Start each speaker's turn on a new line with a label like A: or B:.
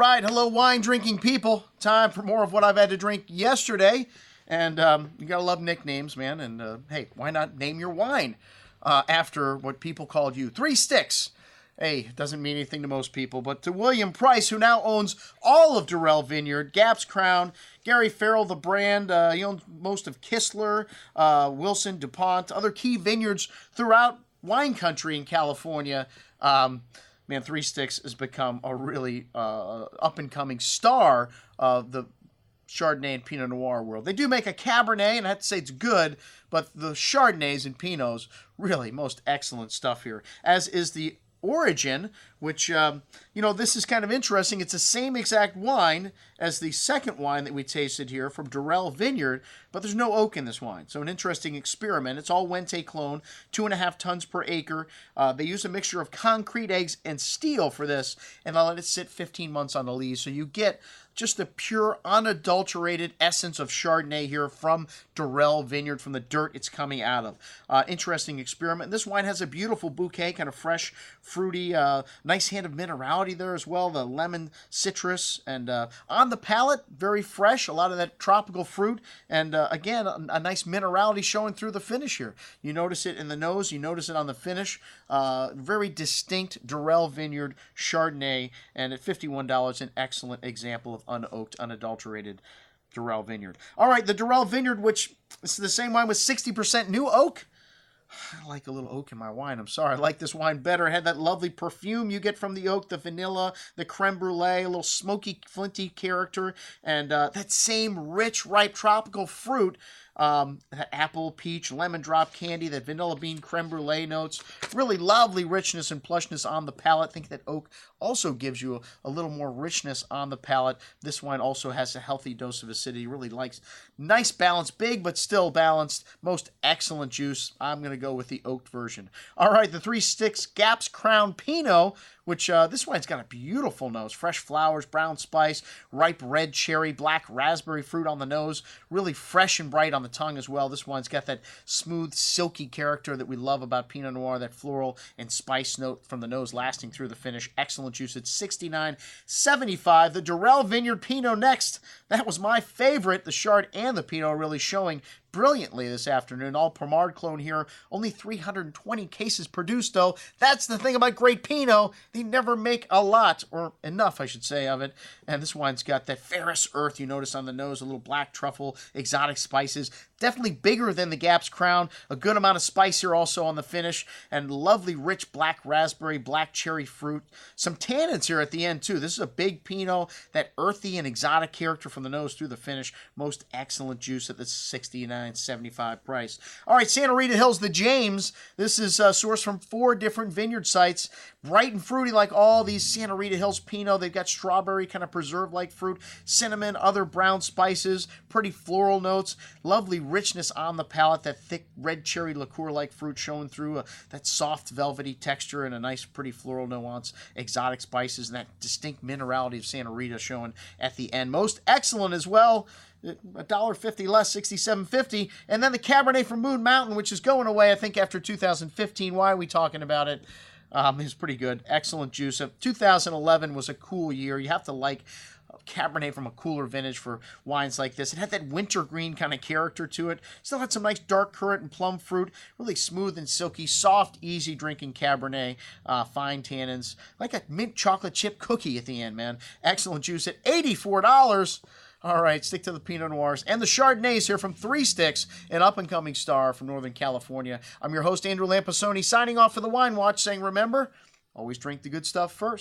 A: right, hello wine-drinking people. Time for more of what I've had to drink yesterday. And you gotta love nicknames, man. And hey, why not name your wine after what people called you? Three Sticks. Hey, doesn't mean anything to most people, but to William Price, who now owns all of Durell Vineyard, Gaps Crown, Gary Farrell, the brand. He owns most of Kistler, Wilson, DuPont, other key vineyards throughout wine country in California. Man, Three Sticks has become a really up-and-coming star of the Chardonnay and Pinot Noir world. They do make a Cabernet, and I have to say it's good, but the Chardonnays and Pinots, really most excellent stuff here, as is the Origin, which, this is kind of interesting. It's the same exact wine as the second wine that we tasted here from Durell Vineyard, but there's no oak in this wine. So an interesting experiment. It's all Wente clone, 2.5 tons per acre. They use a mixture of concrete eggs and steel for this, and they'll let it sit 15 months on the lees. So you get just the pure, unadulterated essence of Chardonnay here from Durell Vineyard, from the dirt it's coming out of. Interesting experiment. This wine has a beautiful bouquet, kind of fresh, fruity, nice hint of minerality there as well, the lemon, citrus, and on the palate, very fresh, a lot of that tropical fruit, and again, a nice minerality showing through the finish here. You notice it in the nose, you notice it on the finish. Very distinct Durell Vineyard Chardonnay, and at $51, an excellent example of unoaked, unadulterated Durell Vineyard. All right, the Durell Vineyard, which is the same wine with 60% new oak. I like a little oak in my wine. I'm sorry. I like this wine better. It had that lovely perfume you get from the oak, the vanilla, the creme brulee, a little smoky, flinty character, and that same rich, ripe tropical fruit. That apple, peach, lemon drop candy, that vanilla bean creme brulee notes. Really lovely richness and plushness on the palate. I think that oak also gives you a little more richness on the palate. This wine also has a healthy dose of acidity. Really likes nice balance, big but still balanced. Most excellent juice. I'm going to go with the oaked version. All right, the Three Sticks Gaps Crown Pinot, which this wine's got a beautiful nose. Fresh flowers, brown spice, ripe red cherry, black raspberry fruit on the nose. Really fresh and bright on the tongue as well. This wine's got that smooth, silky character that we love about Pinot Noir, that floral and spice note from the nose lasting through the finish. Excellent juice at $69.75. The Durell Vineyard Pinot next. That was my favorite. The Chard and the Pinot really showing brilliantly this afternoon. All Pomard clone here. Only 320 cases produced, though. That's the thing about great Pinot. They never make a lot, or enough, I should say, of it. And this wine's got that ferrous earth you notice on the nose, a little black truffle, exotic spices. Definitely bigger than the Gaps Crown. A good amount of spice here also on the finish. And lovely, rich black raspberry, black cherry fruit. Some tannins here at the end, too. This is a big Pinot. That earthy and exotic character from the nose through the finish. Most excellent juice at the $69.75 price. All right, Santa Rita Hills, the James. This is sourced from 4 different vineyard sites. Bright and fruity like all these Santa Rita Hills Pinot. They've got strawberry, kind of preserve-like fruit, cinnamon, other brown spices, pretty floral notes, lovely richness on the palate, that thick red cherry liqueur-like fruit showing through, that soft velvety texture and a nice pretty floral nuance, exotic spices, and that distinct minerality of Santa Rita showing at the end. Most excellent as well. $1.50 less, $67.50. And then the Cabernet from Moon Mountain, which is going away, I think, after 2015. Why are we talking about it? It's pretty good. Excellent juice. 2011 was a cool year. You have to like Cabernet from a cooler vintage for wines like this. It had that wintergreen kind of character to it. Still had some nice dark currant and plum fruit. Really smooth and silky, soft, easy drinking Cabernet. Fine tannins. Like a mint chocolate chip cookie at the end, man. Excellent juice at $84. All right, stick to the Pinot Noirs and the Chardonnays here from Three Sticks, an up-and-coming star from Northern California. I'm your host, Andrew Lampasoni, signing off for the Wine Watch, saying, remember, always drink the good stuff first.